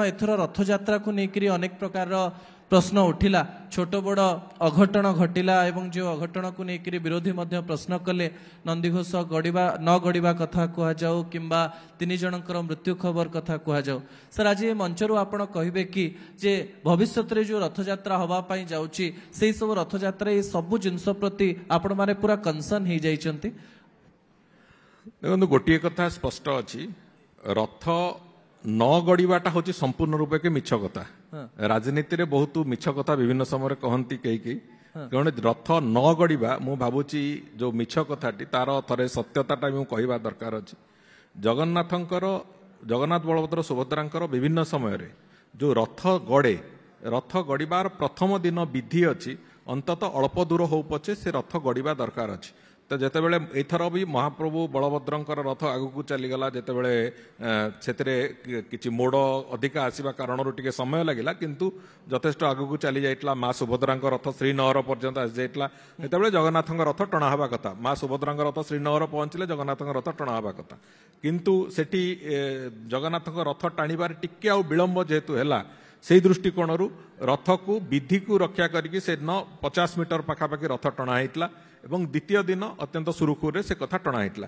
एथर रथयात्रा को लेकर अनेक प्रकार प्रश्न उठिला छोट बड़ अघटन घटिला एवं जो अघटन को लेकर विरोधी मध्य प्रश्न कले नंदीघोष गड़िबा न गड़िबा कथा कह जाऊ किंबा तीन जनकर मृत्यु खबर कथा कह जाऊ सर आज ये मंचरू आपण कहिबे कि जे भविष्य रे जो रथयात्रा हवा पई जाउची सेही सब रथयात्रा ये सब जिनस प्रति आपण माने पूरा कंसर्न हो जाइछंती। देखो गोटे कथा स्पष्ट अच्छी रथ न गड़ाटा हूँ संपूर्ण रूपे के मिछ कथा राजनीति रे बहुत मिछ कथा विभिन्न समय कहती कई कौन रथ न गड़ा मु भावुची जो मिछ कथाटी तार थरे सत्यताटा भी कहवा दरकार अच्छी जगन्नाथ बलभद्र सुभद्रा विभिन्न समय जो रथ गड़ार प्रथम दिन विधि अच्छी अंतत अल्प दूर हो पचे से रथ गड़ा दरकार अच्छी तो जितेबाला एथर भी महाप्रभु बलभद्रंकर रथ आगू चलीगला जितेबाला से मोड़ अधिका आसवा कारण टे समय लगे किंतु जथेष आगू चली जाइला माँ सुभद्रा रथ श्रीनगर पर्यंत आसी जाइला जितेबाला जगन्नाथ रथ टणा हवा कथा माँ सुभद्रा रथ श्रीनगर पहुंचले जगन्नाथ रथ टणा हवा कथा किंतु सेठी जगन्नाथ रथ टाणीबार टिके आ विलंब जेहेतु है से दृष्टिकोण रथ को विधि को रक्षा करके से दिन 50 मीटर पाखापाखि रथ टणा होता एवं द्वितीय दिन अत्यंत सुरुखुरे से कथा टणा होता